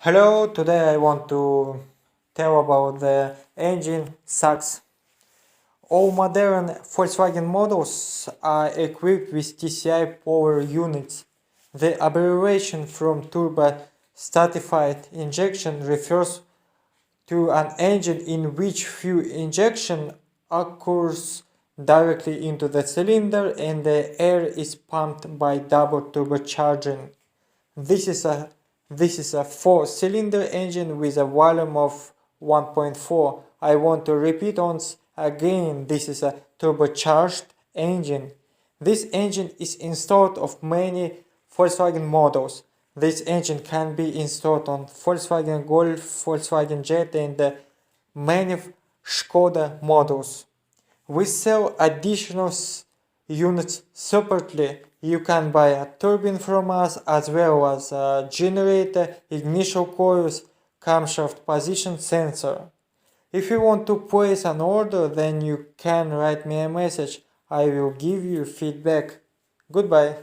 Hello, today I want to tell about the engine sucks. All modern Volkswagen models are equipped with TCI power units. The abbreviation from turbo-stratified injection refers to an engine in which fuel injection occurs directly into the cylinder and the air is pumped by double turbocharging. This is a this is a 4-cylinder engine with a volume of 1.4. I want to repeat once again, this is a turbocharged engine. This engine is installed on many Volkswagen models. This engine can be installed on Volkswagen Golf, Volkswagen Jetta and many Skoda models. We sell additional units separately. You can buy a turbine from us as well as a generator, ignition coils, camshaft position sensor. If you want to place an order, then you can write me a message. I will give you feedback. Goodbye.